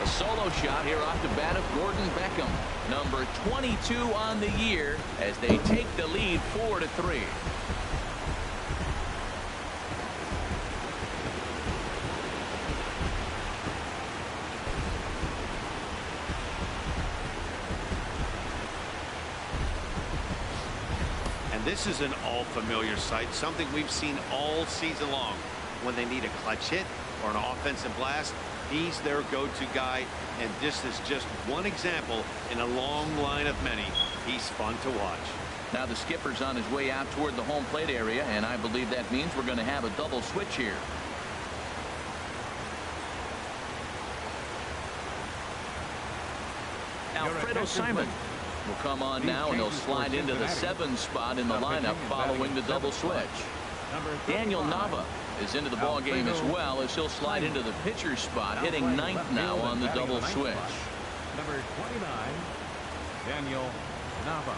A solo shot here off the bat of Gordon Beckham, number 22 on the year, as they take the lead 4-3. This is an all-familiar sight, something we've seen all season long. When they need a clutch hit or an offensive blast, he's their go-to guy, and this is just one example in a long line of many. He's fun to watch. Now the skipper's on his way out toward the home plate area, and I believe that means we're going to have a double switch here. Alfredo Simon will come on now, and he'll slide into the 7 spot in the lineup following the double switch. Daniel Nava is into the ball game as well, as he'll slide into the pitcher's spot, hitting 9th now on the double switch. Number 29, Daniel Nava.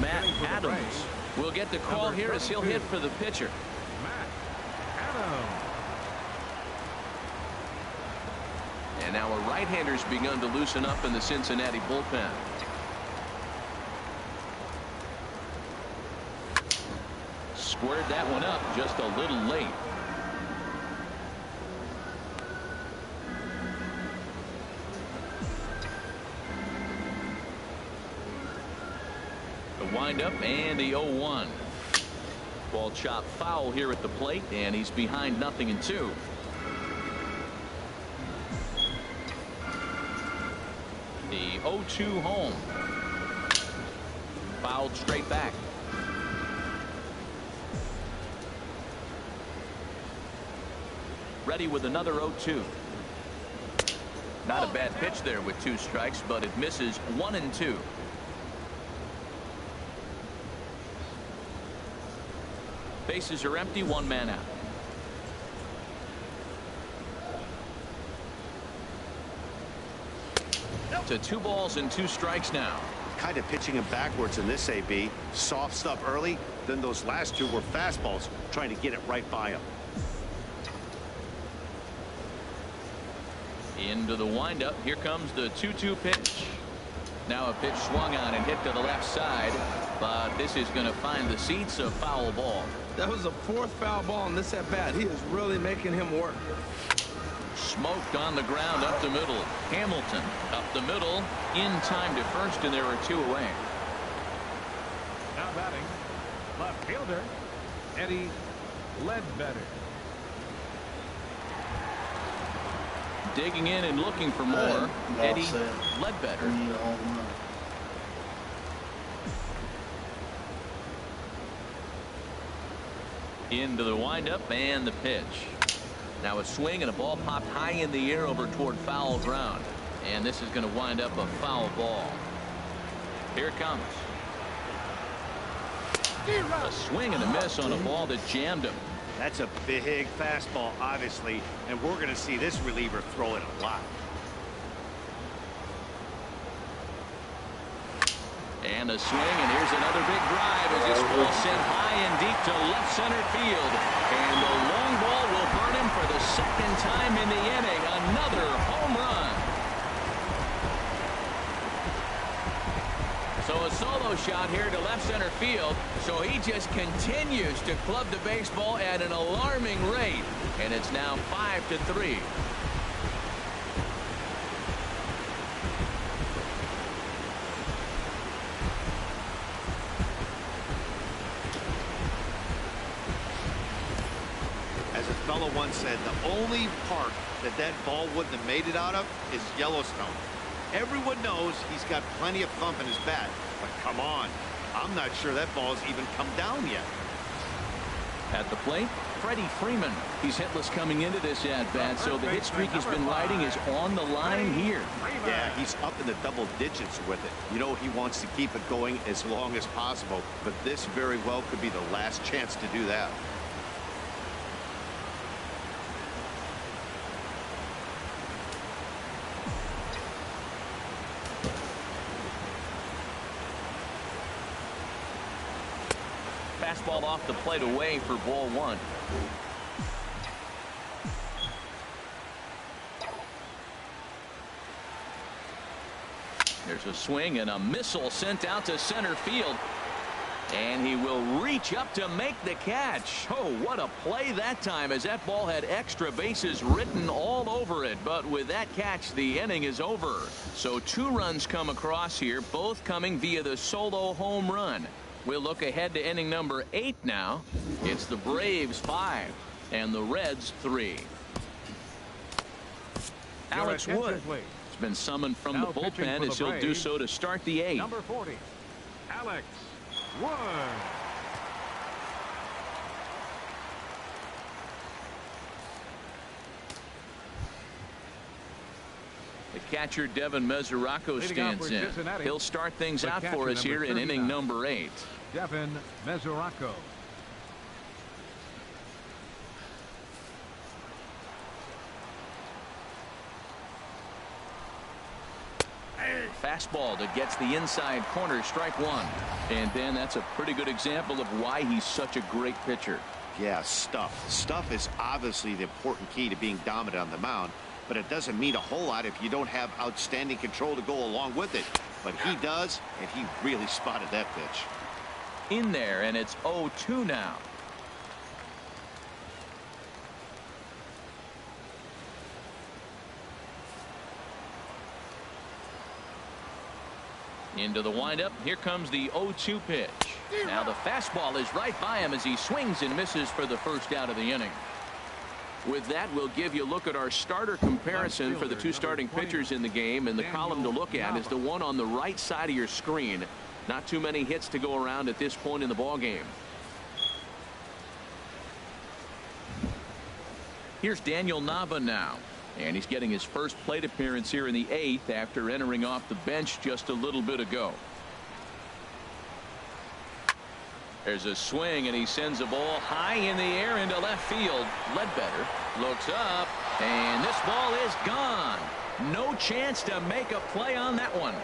Matt Adams will get the call here as he'll hit for the pitcher. And now a right-hander's begun to loosen up in the Cincinnati bullpen. Squared that one up just a little late. The windup and the 0-1. Ball chopped foul here at the plate, and he's behind 0-2. The 0-2 home. Fouled straight back. Ready with another 0-2. Not a bad pitch there with 2 strikes, but it misses 1-2. Bases are empty, 1 man out. To 2 balls and 2 strikes now. kind of pitching him backwards in this AB. Soft stuff early, then those last two were fastballs, trying to get it right by him. Into the windup. Here comes the 2-2 pitch. Now a pitch swung on and hit to the left side, but this is going to find the seats, a foul ball. That was the 4th foul ball in this at bat. He is really making him work. Smoked on the ground up the middle. Hamilton up the middle, in time to first, and there are 2 away. Now batting, left fielder, Eddie Ledbetter. Digging in and looking for more, Eddie Ledbetter. Into the windup and the pitch. Now a swing and a ball popped high in the air over toward foul ground. And this is going to wind up a foul ball. Here it comes. A swing and a miss on a ball that jammed him. That's a big fastball, obviously, and we're going to see this reliever throw it a lot. And a swing, and here's another big drive as this ball sent high and deep to left center field. And the long ball will burn him for the 2nd time in the inning. Another home run. So a solo shot here to left center field. So he just continues to club the baseball at an alarming rate. And it's now 5-3. As a fellow once said, the only park that ball wouldn't have made it out of is Yellowstone. Everyone knows he's got plenty of thump in his bat, but come on, I'm not sure that ball's even come down yet. At the plate, Freddie Freeman. He's hitless coming into this at-bat, so the hit streak he's been riding is on the line here. Yeah, he's up in the double digits with it. You know, he wants to keep it going as long as possible, but this very well could be the last chance to do that. Fastball off the plate away for ball 1. There's a swing and a missile sent out to center field. And he will reach up to make the catch. Oh, what a play that time, as that ball had extra bases written all over it. But with that catch, the inning is over. So 2 runs come across here, both coming via the solo home run. We'll look ahead to inning number 8 now. It's the Braves 5 and the Reds 3. Alex Wood has been summoned from the bullpen as he'll do so to start the 8th. Number 40, Alex Wood. The catcher Devin Mesoraco stands in. He'll start things out for us here in inning number 8. Devin Mesoraco. Fastball that gets the inside corner, strike 1. And then that's a pretty good example of why he's such a great pitcher. Yeah, stuff. Stuff is obviously the important key to being dominant on the mound, but it doesn't mean a whole lot if you don't have outstanding control to go along with it. But he does, and he really spotted that pitch. In there, and it's 0-2 now. Into the windup. Here comes the 0-2 pitch. Now the fastball is right by him as he swings and misses for the first out of the inning. With that, we'll give you a look at our starter comparison for the 2 starting pitchers in the game, and the column to look at is the one on the right side of your screen. Not too many hits to go around at this point in the ball game. Here's Daniel Nava now, and he's getting his first plate appearance here in the 8th after entering off the bench just a little bit ago. There's a swing, and he sends a ball high in the air into left field. Ledbetter looks up, and this ball is gone. No chance to make a play on that one.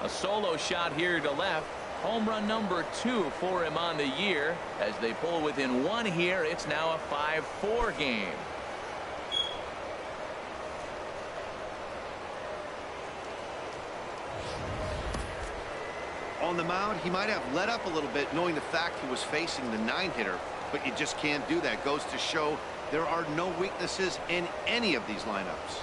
A solo shot here to left. Home run number 2 for him on the year. As they pull within 1 here, it's now a 5-4 game. On the mound, he might have let up a little bit knowing the fact he was facing the 9-hitter, but you just can't do that. Goes to show there are no weaknesses in any of these lineups.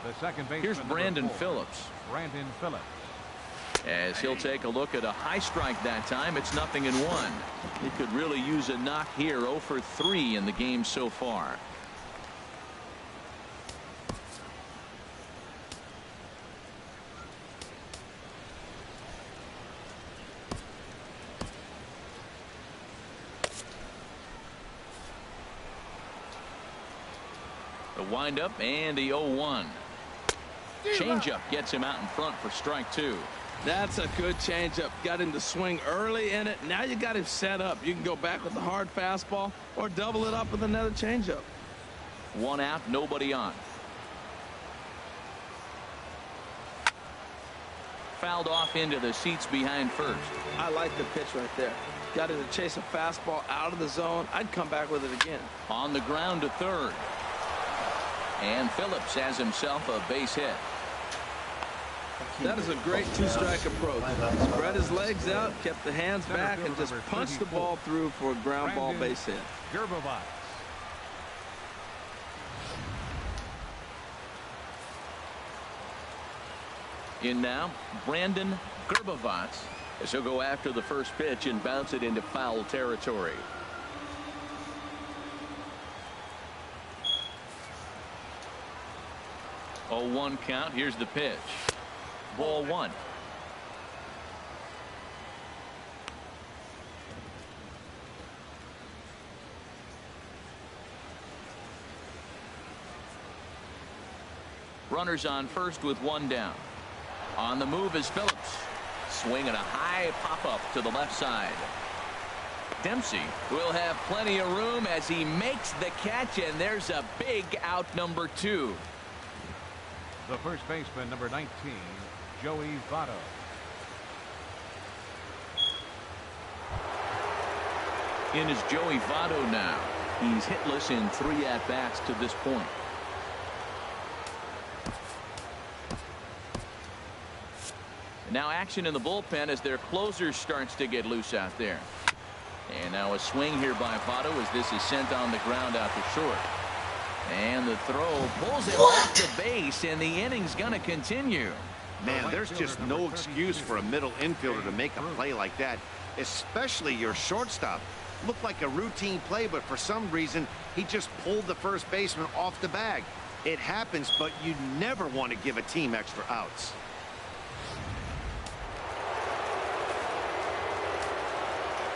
The second baseman, here's Brandon 4, Phillips. Brandon Phillips. As he'll take a look at a high strike that time. It's 0-1. He could really use a knock here. 0 for 3 in the game so far. The windup and the 0-1. Changeup gets him out in front for strike 2. That's a good changeup. Got him to swing early in it. Now you got him set up. You can go back with the hard fastball or double it up with another changeup. 1 out, nobody on. Fouled off into the seats behind first. I like the pitch right there. Got him to chase a fastball out of the zone. I'd come back with it again. On the ground to third. And Phillips has himself a base hit. That is a great 2-strike approach. Spread his legs out, kept the hands back, and just punched the ball through for a ground ball base hit. In now, Brandon Gerbavats, as he'll go after the first pitch and bounce it into foul territory. Oh, 1 count. Here's the pitch. Ball 1. Runners on first with 1 down. On the move is Phillips. Swinging a high pop-up to the left side. Dempsey will have plenty of room as he makes the catch, and there's a big out, number 2. The first baseman, number 19, Joey Votto. In is Joey Votto now. He's hitless in 3 at-bats to this point. Now action in the bullpen as their closer starts to get loose out there. And now a swing here by Votto as this is sent on the ground out to short. And the throw pulls him off the base, and the inning's going to continue. Man, there's just no excuse for a middle infielder to make a play like that, especially your shortstop. Looked like a routine play, but for some reason, he just pulled the first baseman off the bag. It happens, but you never want to give a team extra outs.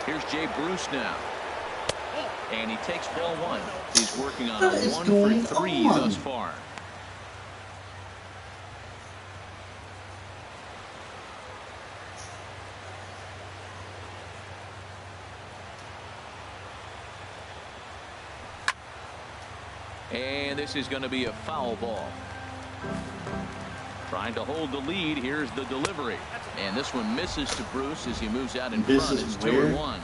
Here's Jay Bruce now. And he takes ball 1. He's working on a 1 for 3 thus far. And this is going to be a foul ball. Trying to hold the lead. Here's the delivery. And this one misses to Bruce as he moves out in front. It's 2-1.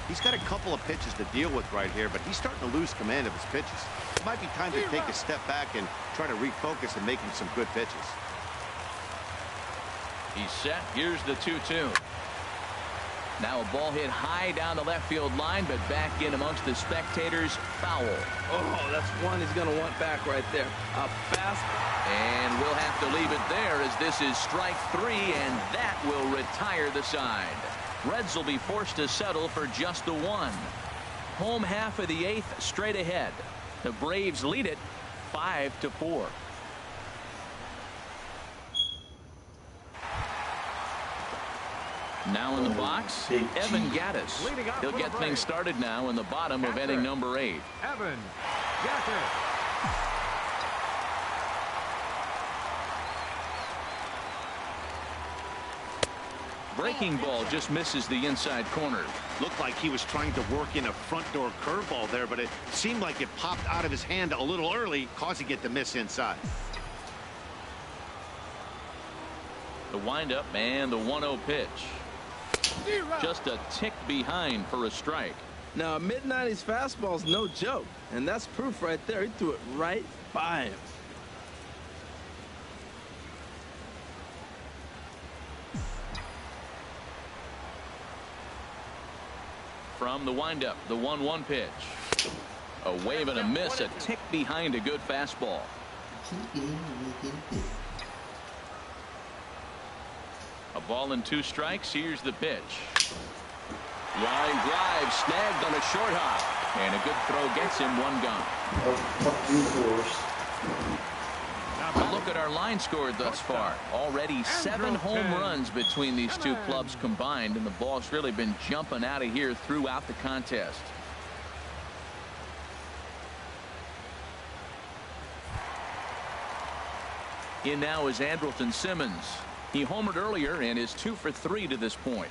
He's got a couple of pitches to deal with right here, but he's starting to lose command of his pitches. It might be time to take a step back and try to refocus and make him some good pitches. He's set. Here's the 2-2. Now a ball hit high down the left field line, but back in amongst the spectators. Foul. Oh, that's one he's going to want back right there. A fast. And we'll have to leave it there as this is strike 3, and that will retire the side. Reds will be forced to settle for just the 1. Home half of the 8th straight ahead. The Braves lead it 5-4. Now in the box, Evan Gattis. He'll get things started now in the bottom of inning number 8. Evan Gattis. Breaking ball just misses the inside corner. Looked like he was trying to work in a front door curveball there, but it seemed like it popped out of his hand a little early, causing it to miss inside. The windup and the 1-0 pitch. Just a tick behind for a strike. Now, a mid-90s fastball's no joke, and that's proof right there. He threw it right by him. From the windup, the 1-1 pitch. A wave and a miss, a tick behind a good fastball. A ball and 2 strikes. Here's the pitch. Line drive snagged on a short hop, and a good throw gets him 1 gone. Oh, fuck you, Forrest. A look at our line score thus far. Already 7 home runs between these two clubs combined, and the ball's really been jumping out of here throughout the contest. In now is Andrelton Simmons. He homered earlier and is 2 for 3 to this point.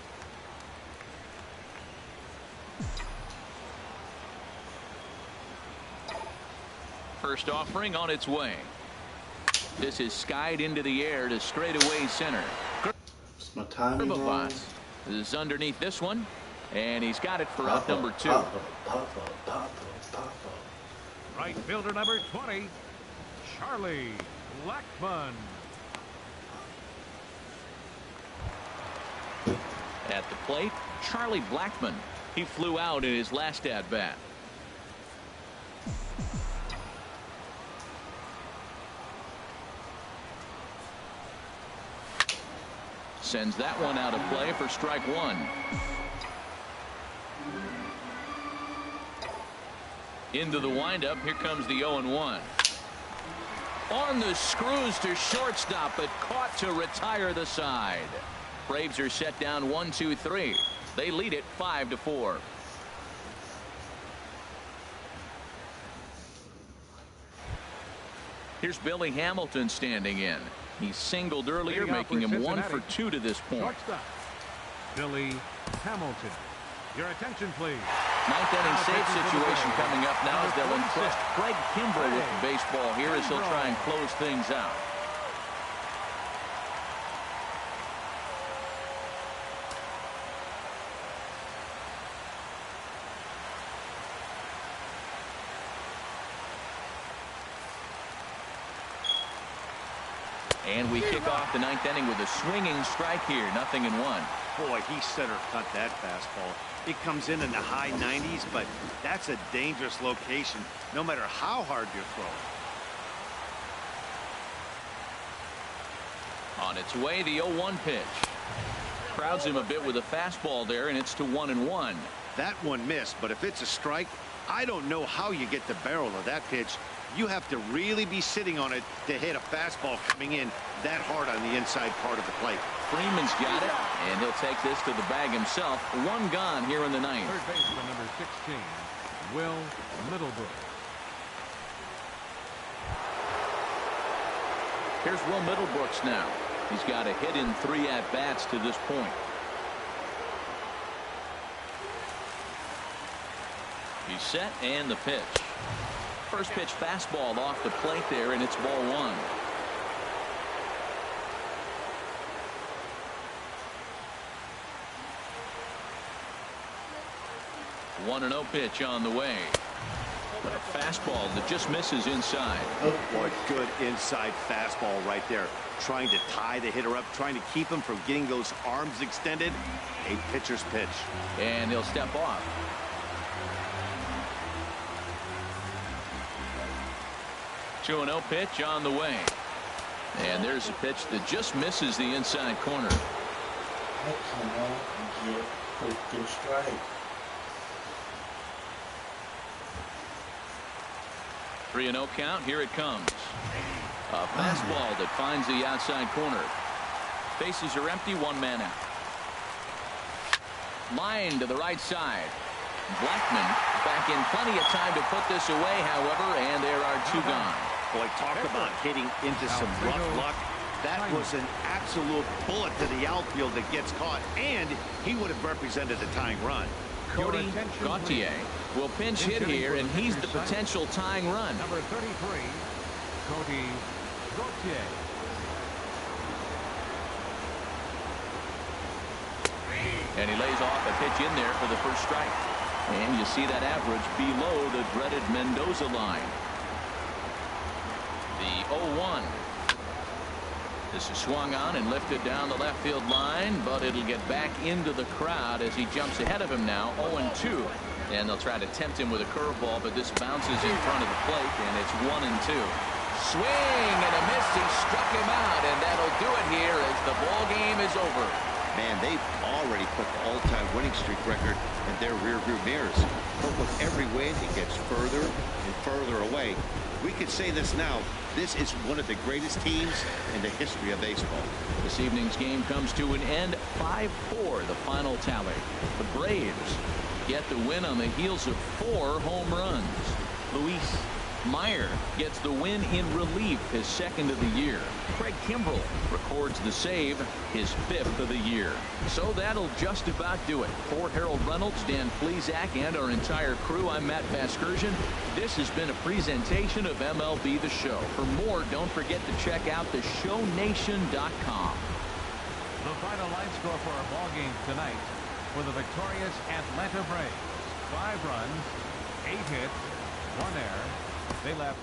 First offering on its way. This is skied into the air to straightaway center. It's my timing wrong. This is underneath this one, and he's got it for out number 2. Right fielder number 20, Charlie Blackmon. At the plate, Charlie Blackmon. He flew out in his last at-bat. Sends that one out of play for strike 1. Into the windup. Here comes the 0-1. On the screws to shortstop, but caught to retire the side. Braves are set down 1-2-3. They lead it 5-4. Here's Billy Hamilton standing in. He singled earlier, making him 1 for 2 to this point. Shortstop, Billy Hamilton. Your attention, please. 9th inning save situation coming up now as they'll entrust Craig Kimbrell with the baseball here as he'll try and close things out. And we kick off the 9th inning with a swinging strike here. 0-1. Boy, he center cut that fastball. It comes in the high 90s, but that's a dangerous location, no matter how hard you throw. On its way, the 0-1 pitch. Crowds him a bit with a fastball there, and it's to 1-1. That one missed, but if it's a strike, I don't know how you get the barrel of that pitch. You have to really be sitting on it to hit a fastball coming in that hard on the inside part of the plate. Freeman's got it, and he'll take this to the bag himself. 1 gone here in the 9th. Third baseman number 16, Will Middlebrook. Here's Will Middlebrooks now. He's got a hit in 3 at-bats to this point. He's set, and the pitch. First pitch fastball off the plate there, and it's ball 1. One 1-0 pitch on the way. But a fastball that just misses inside. Oh, boy, good inside fastball right there. Trying to tie the hitter up, trying to keep him from getting those arms extended. A pitcher's pitch. And he'll step off. The 2-0 pitch on the way. And there's a pitch that just misses the inside corner. 3-0 count. Here it comes. A fastball that finds the outside corner. Bases are empty. 1 man out. Line to the right side. Blackmon back in plenty of time to put this away, however, and there are 2 gone. Boy, talk about hitting into some rough luck. That was an absolute bullet to the outfield that gets caught, and he would have represented a tying run. Cody Gautier will pinch hit here, and he's the potential tying run. Number 33, Cody Gautier. And he lays off a pitch in there for the first strike. And you see that average below the dreaded Mendoza line. The 0-1. This is swung on and lifted down the left field line, but it'll get back into the crowd as he jumps ahead of him now, 0-2. And they'll try to tempt him with a curveball, but this bounces in front of the plate, and it's 1-2. Swing and a miss. He struck him out, and that'll do it here as the ball game is over. Man, they've already put the all-time winning streak record in their rearview mirrors. But with every win, it gets further and further away. We could say this now. This is one of the greatest teams in the history of baseball. This evening's game comes to an end. 5-4, the final tally. The Braves get the win on the heels of 4 home runs. Luis Meyer gets the win in relief, his 2nd of the year. Craig Kimbrell records the save, his 5th of the year. So that'll just about do it. For Harold Reynolds, Dan Plesac, and our entire crew, I'm Matt Vasgersian. This has been a presentation of MLB The Show. For more, don't forget to check out theshownation.com. The final line score for our ball game tonight for the victorious Atlanta Braves. 5 runs, 8 hits, 1 error. They left